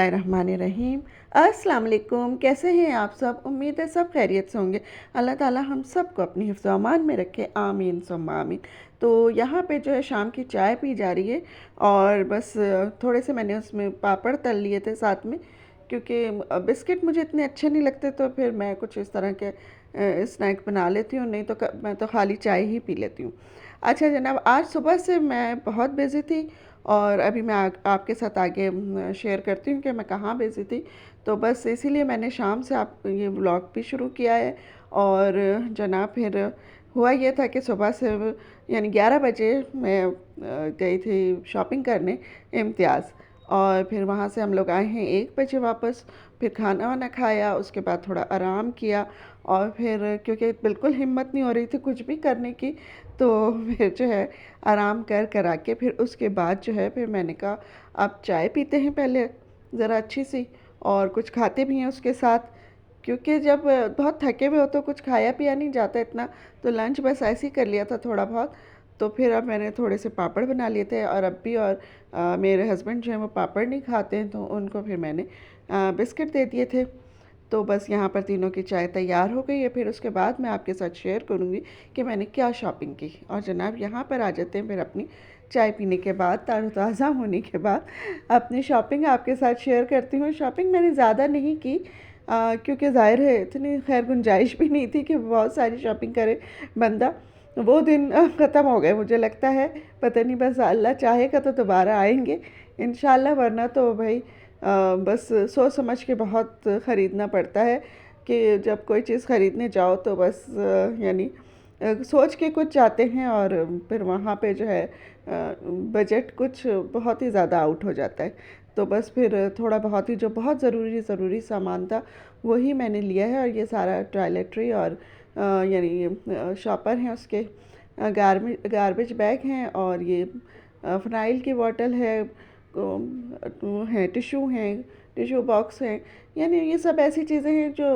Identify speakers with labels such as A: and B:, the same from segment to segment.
A: बिस्मिल्लाहिर्रहमानिर्रहीम। अस्सलाम वालेकुम। कैसे हैं आप सब? उम्मीद है सब खैरियत से होंगे। अल्लाह ताला हम सबको अपनी हिफ्ज़ व अमान में रखे, आमीन सुम्मा आमीन। तो यहाँ पे जो है शाम की चाय पी जा रही है और बस थोड़े से मैंने उसमें पापड़ तल लिए थे साथ में, क्योंकि बिस्किट मुझे इतने अच्छे नहीं लगते, तो फिर मैं कुछ इस तरह के स्नैक बना लेती हूँ, नहीं तो मैं तो खाली चाय ही पी लेती हूँ। अच्छा जनाब, आज सुबह से मैं बहुत बिज़ी थी और अभी मैं आपके साथ आगे शेयर करती हूँ कि मैं कहाँ बिज़ी थी। तो बस इसीलिए मैंने शाम से आप ये व्लॉग भी शुरू किया है। और जनाब फिर हुआ ये था कि सुबह से यानी 11 बजे मैं गई थी शॉपिंग करने इम्तियाज़, और फिर वहाँ से हम लोग आए हैं 1 बजे वापस। फिर खाना वाना खाया, उसके बाद थोड़ा आराम किया, और फिर क्योंकि बिल्कुल हिम्मत नहीं हो रही थी कुछ भी करने की, तो फिर जो है आराम कर कर आके फिर उसके बाद जो है फिर मैंने कहा अब चाय पीते हैं पहले ज़रा अच्छी सी, और कुछ खाते भी हैं उसके साथ, क्योंकि जब बहुत थके हुए हो तो कुछ खाया पिया नहीं जाता इतना। तो लंच बस ऐसे ही कर लिया था थोड़ा बहुत। तो फिर अब मैंने थोड़े से पापड़ बना लिए थे, और अब भी, और मेरे हस्बैंड जो हैं वो पापड़ नहीं खाते हैं, तो उनको फिर मैंने बिस्किट दे दिए थे। तो बस यहाँ पर तीनों की चाय तैयार हो गई है। फिर उसके बाद मैं आपके साथ शेयर करूँगी कि मैंने क्या शॉपिंग की। और जनाब यहाँ पर आ जाते हैं फिर अपनी चाय पीने के बाद, तरोताज़ा होने के बाद अपनी शॉपिंग आपके साथ शेयर करती हूँ। शॉपिंग मैंने ज़्यादा नहीं की, क्योंकि ज़ाहिर है इतनी खैर गुंजाइश भी नहीं थी कि बहुत सारी शॉपिंग करे बंदा। वो दिन ख़त्म हो गए मुझे लगता है। पता नहीं, बस अल्लाह चाहेगा तो दोबारा आएंगे इंशाल्लाह, वरना तो भाई बस सोच समझ के बहुत ख़रीदना पड़ता है कि जब कोई चीज़ ख़रीदने जाओ तो बस यानी सोच के कुछ जाते हैं, और फिर वहाँ पे जो है बजट कुछ बहुत ही ज़्यादा आउट हो जाता है। तो बस फिर थोड़ा बहुत ही जो बहुत ज़रूरी सामान था वही मैंने लिया है। और ये सारा टॉयलेटरी और यानी शॉपर हैं उसके, गार्बेज बैग हैं, और ये फ़िनाइल की बॉटल है, हैं टिश्यू बॉक्स हैं। यानी ये सब ऐसी चीज़ें हैं जो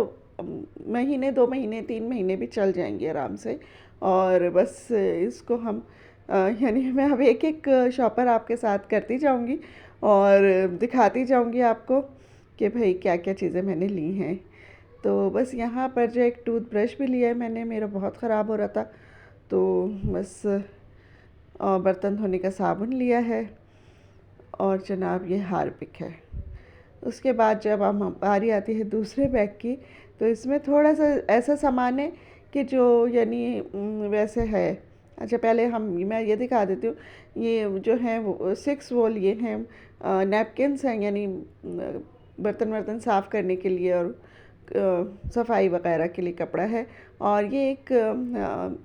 A: महीने 2 महीने 3 महीने भी चल जाएंगी आराम से। और बस इसको हम यानी मैं अब एक एक शॉपर आपके साथ करती जाऊंगी और दिखाती जाऊंगी आपको कि भाई क्या क्या चीज़ें मैंने ली हैं। तो बस यहाँ पर जो एक टूथब्रश भी लिया है मैंने, मेरा बहुत ख़राब हो रहा था, तो बस बर्तन धोने का साबुन लिया है, और जनाब ये हार्पिक है। उसके बाद जब हम बारी आती है दूसरे बैग की, तो इसमें थोड़ा सा ऐसा सामान है कि जो यानी वैसे है। अच्छा पहले मैं ये दिखा देती हूँ। ये जो है वो 6 वो लिए हैं नैपकिन्स हैं, यानी बर्तन वर्तन साफ़ करने के लिए और सफाई वगैरह के लिए कपड़ा है। और ये एक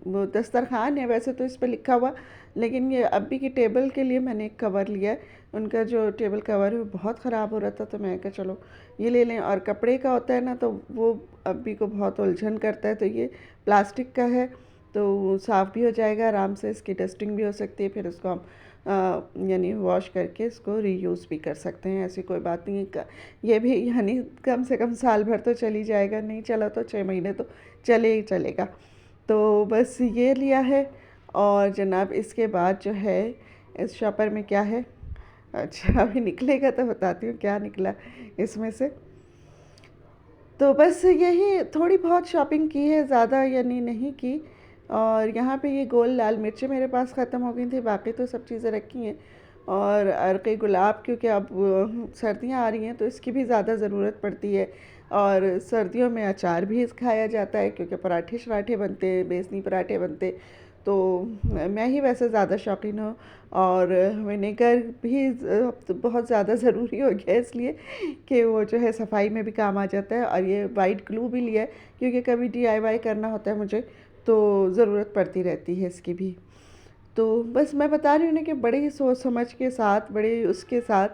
A: वो दस्तरखान है, वैसे तो इस पर लिखा हुआ, लेकिन ये अब्बी की टेबल के लिए मैंने एक कवर लिया है। उनका जो टेबल कवर है वो बहुत ख़राब हो रहा था, तो मैं कहा चलो ये ले लें। और कपड़े का होता है ना, तो वो अब्बी को बहुत उलझन करता है, तो ये प्लास्टिक का है, तो साफ़ भी हो जाएगा आराम से, इसकी डस्टिंग भी हो सकती है, फिर उसको हम यानी वॉश करके इसको रीयूज़ भी कर सकते हैं, ऐसी कोई बात नहीं है। ये भी यानी कम से कम साल भर तो चल ही जाएगा, नहीं चला तो 6 महीने तो चले ही चलेगा। तो बस ये लिया है। और जनाब इसके बाद जो है इस शॉपर में क्या है, अच्छा अभी निकलेगा तो बताती हूँ क्या निकला इसमें से। तो बस यही थोड़ी बहुत शॉपिंग की है, ज़्यादा यानी नहीं की। और यहाँ पे ये गोल लाल मिर्चें मेरे पास ख़त्म हो गई थी, बाकी तो सब चीज़ें रखी हैं। और अरके गुलाब, क्योंकि अब सर्दियाँ आ रही हैं तो इसकी भी ज़्यादा ज़रूरत पड़ती है। और सर्दियों में अचार भी खाया जाता है, क्योंकि पराठे शराठे बनते हैं, बेसनी पराठे बनते, तो मैं ही वैसे ज़्यादा शौकीन हूँ। और विनेगर भी तो बहुत ज़्यादा ज़रूरी हो गया है, इसलिए कि वो जो है सफाई में भी काम आ जाता है। और ये वाइट ग्लू भी लिया है, क्योंकि कभी DIY करना होता है मुझे, तो ज़रूरत पड़ती रहती है इसकी भी। तो बस मैं बता रही हूँ ना कि बड़े ही सोच समझ के साथ, बड़े उसके साथ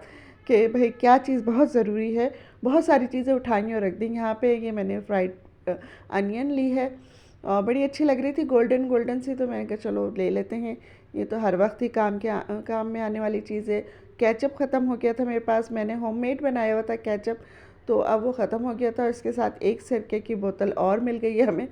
A: कि भाई क्या चीज़ बहुत ज़रूरी है। बहुत सारी चीज़ें उठाई और रख दी। यहाँ पे ये मैंने फ्राइड अनियन ली है, और बड़ी अच्छी लग रही थी, गोल्डन गोल्डन सी, तो मैंने कहा चलो ले लेते हैं, ये तो हर वक्त ही काम में आने वाली चीज़ है। केचप ख़त्म हो गया था मेरे पास, मैंने होममेड बनाया हुआ था केचप, तो अब वो ख़त्म हो गया था। इसके साथ एक सिरके की बोतल और मिल गई है हमें।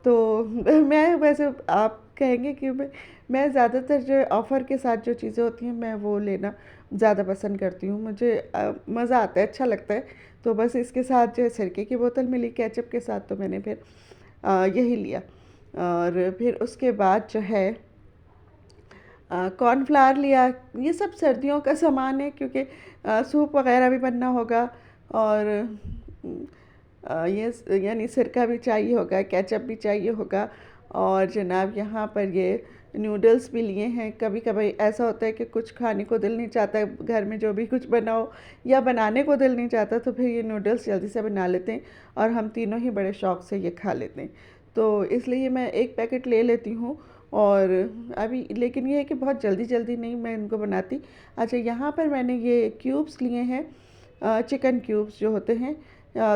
A: तो मैं वैसे आप कहेंगे कि मैं ज़्यादातर जो ऑफ़र के साथ जो चीज़ें होती हैं मैं वो लेना ज़्यादा पसंद करती हूँ। मुझे मज़ा आता है, अच्छा लगता है। तो बस इसके साथ जो है सिरके की बोतल मिली केचप के साथ, तो मैंने फिर यही लिया। और फिर उसके बाद जो है कॉर्नफ्लावर लिया। ये सब सर्दियों का सामान है, क्योंकि सूप वगैरह भी बनना होगा, और ये यानी सिरका भी चाहिए होगा, केचप भी चाहिए होगा। और जनाब यहाँ पर ये नूडल्स भी लिए हैं। कभी कभी ऐसा होता है कि कुछ खाने को दिल नहीं चाहता, घर में जो भी कुछ बनाओ या बनाने को दिल नहीं चाहता, तो फिर ये नूडल्स जल्दी से बना लेते हैं, और हम तीनों ही बड़े शौक़ से ये खा लेते हैं। तो इसलिए मैं एक पैकेट ले लेती हूँ। और अभी लेकिन ये है कि बहुत जल्दी जल्दी नहीं मैं इनको बनाती। अच्छा, यहाँ पर मैंने ये क्यूब्स लिए हैं, चिकन क्यूब्स जो होते हैं।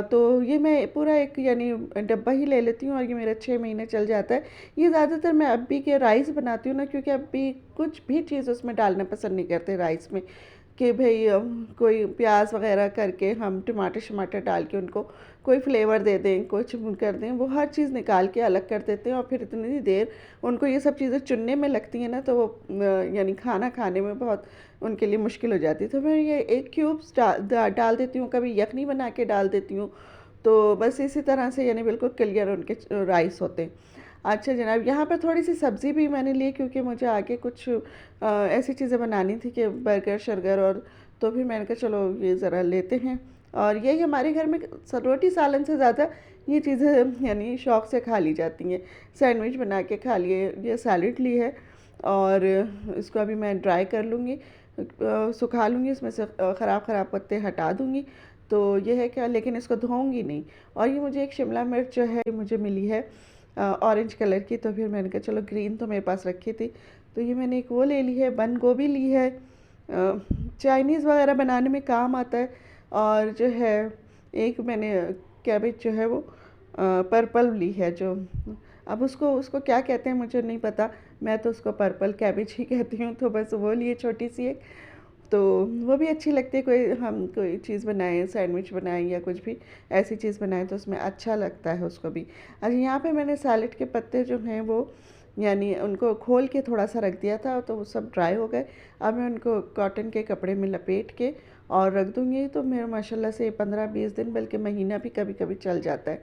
A: तो ये मैं पूरा एक यानी डब्बा ही ले लेती हूँ, और ये मेरा 6 महीने चल जाता है। ये ज़्यादातर मैं अब्बी के राइस बनाती हूँ ना, क्योंकि अब्बी कुछ भी चीज़ उसमें डालना पसंद नहीं करते राइस में, कि भाई कोई प्याज वगैरह करके हम टमाटर शमाटर डाल के उनको कोई फ्लेवर दे दें, कुछ कर दें, वो हर चीज़ निकाल के अलग कर देते हैं। और फिर इतनी देर उनको ये सब चीज़ें चुनने में लगती हैं ना, तो वो यानी खाना खाने में बहुत उनके लिए मुश्किल हो जाती है। तो मैं ये एक क्यूब्स डाल देती हूँ, कभी यखनी बना के डाल देती हूँ। तो बस इसी तरह से यानी बिल्कुल क्लियर उनके राइस होते हैं। अच्छा जनाब, यहाँ पर थोड़ी सी सब्ज़ी भी मैंने ली, क्योंकि मुझे आगे कुछ ऐसी चीज़ें बनानी थी कि बर्गर शर्गर, और तो फिर मैंने कहा चलो ये ज़रा लेते हैं। और यही हमारे घर में रोटी सालन से ज़्यादा ये चीज़ें यानी शौक़ से खा ली जाती हैं। सैंडविच बना के खा लिए, ये सैलड ली है, और इसको अभी मैं ड्राई कर लूँगी, सुखा लूँगी, इसमें से ख़राब पत्ते हटा दूँगी। तो ये है क्या, लेकिन इसको धोऊँगी नहीं। और ये मुझे एक शिमला मिर्च जो है मुझे मिली है ऑरेंज कलर की, तो फिर मैंने कहा चलो, ग्रीन तो मेरे पास रखी थी, तो ये मैंने एक वो ले ली है। बंद गोभी ली है, चाइनीज़ वगैरह बनाने में काम आता है। और जो है एक मैंने कैबेज जो है वो पर्पल ली है, जो अब उसको उसको क्या कहते हैं मुझे नहीं पता, मैं तो उसको पर्पल कैबेज ही कहती हूँ। तो बस वो लिए छोटी सी एक, तो वो भी अच्छी लगती है। हम कोई चीज़ बनाएं, सैंडविच बनाएं या कुछ भी ऐसी चीज़ बनाएं, तो उसमें अच्छा लगता है उसको भी। अच्छा, यहाँ पे मैंने सैलेड के पत्ते जो हैं वो यानी उनको खोल के थोड़ा सा रख दिया था, तो वो सब ड्राई हो गए। अब मैं उनको कॉटन के कपड़े में लपेट के और रख दूँगी, तो मेरा माशाल्लाह से 15-20 दिन बल्कि महीना भी कभी कभी चल जाता है।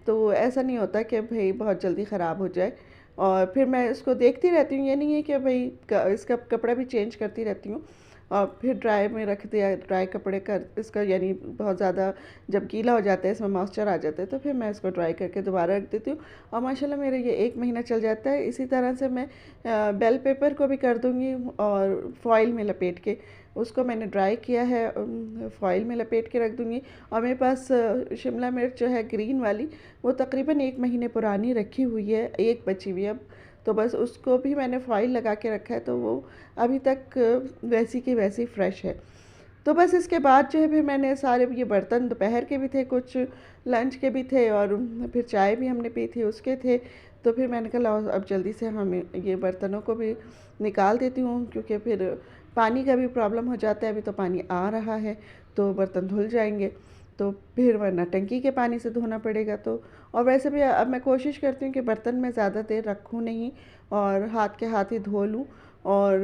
A: तो ऐसा नहीं होता कि भाई बहुत जल्दी ख़राब हो जाए। और फिर मैं इसको देखती रहती हूँ, ये नहीं है कि भाई इसका कपड़ा भी चेंज करती रहती हूँ। और फिर ड्राई में रख दिया, ड्राई कपड़े का इसका यानी बहुत ज़्यादा जब गीला हो जाता है, इसमें मॉइस्चर आ जाता है, तो फिर मैं इसको ड्राई करके दोबारा रख देती हूँ। और माशाल्लाह मेरे ये 1 महीना चल जाता है। इसी तरह से मैं बेल पेपर को भी कर दूँगी, और फॉइल में लपेट के उसको मैंने ड्राई किया है, फॉइल में लपेट के रख दूँगी। और मेरे पास शिमला मिर्च जो है ग्रीन वाली, वो तकरीबन 1 महीने पुरानी रखी हुई है, एक बची हुई है अब, तो बस उसको भी मैंने फॉइल लगा के रखा है, तो वो अभी तक वैसी की वैसी फ्रेश है। तो बस इसके बाद जो है फिर मैंने सारे ये बर्तन, दोपहर के भी थे, कुछ लंच के भी थे, और फिर चाय भी हमने पी थी उसके थे। तो फिर मैंने कहा लाओ अब जल्दी से हम ये बर्तनों को भी निकाल देती हूँ, क्योंकि फिर पानी का भी प्रॉब्लम हो जाता है। अभी तो पानी आ रहा है, तो बर्तन धुल जाएंगे, तो फिर वरना टंकी के पानी से धोना पड़ेगा। तो और वैसे भी अब मैं कोशिश करती हूँ कि बर्तन में ज़्यादा देर रखूँ नहीं, और हाथ के हाथ ही धो लूँ। और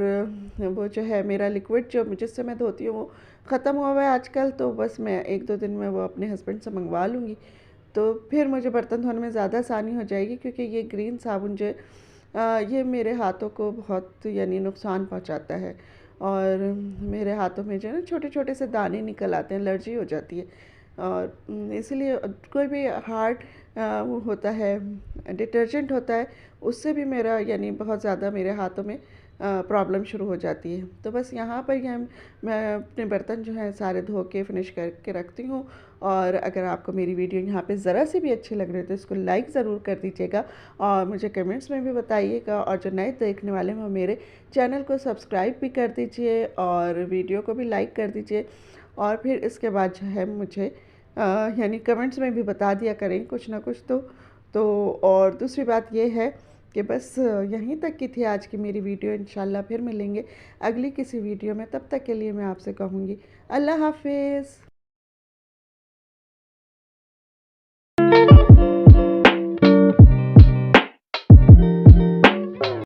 A: वो जो है मेरा लिक्विड जो जिससे मैं धोती हूँ वो ख़त्म हुआ हुआ है आजकल, तो बस मैं 1-2 दिन में वो अपने हस्बैंड से मंगवा लूँगी, तो फिर मुझे बर्तन धोने में ज़्यादा आसानी हो जाएगी। क्योंकि ये ग्रीन साबुन जो ये मेरे हाथों को बहुत यानी नुकसान पहुँचाता है, और मेरे हाथों में जो है ना छोटे छोटे से दाने निकल आते हैं, एलर्जी हो जाती है। और इसलिए कोई भी हार्ड वो होता है, डिटर्जेंट होता है, उससे भी मेरा यानी बहुत ज़्यादा मेरे हाथों में प्रॉब्लम शुरू हो जाती है। तो बस यहाँ पर ही मैं अपने बर्तन जो है सारे धो के फिनिश करके रखती हूँ। और अगर आपको मेरी वीडियो यहाँ पे ज़रा सी भी अच्छी लग रही है, तो इसको लाइक ज़रूर कर दीजिएगा, और मुझे कमेंट्स में भी बताइएगा। और जो नए देखने वाले हैं वो मेरे चैनल को सब्सक्राइब भी कर दीजिए, और वीडियो को भी लाइक कर दीजिए। और फिर इसके बाद जो है मुझे यानी कमेंट्स में भी बता दिया करें कुछ ना कुछ। तो और दूसरी बात ये है कि बस यहीं तक की थी आज की मेरी वीडियो। इंशाल्लाह फिर मिलेंगे अगली किसी वीडियो में, तब तक के लिए मैं आपसे कहूँगी अल्लाह हाफिज़।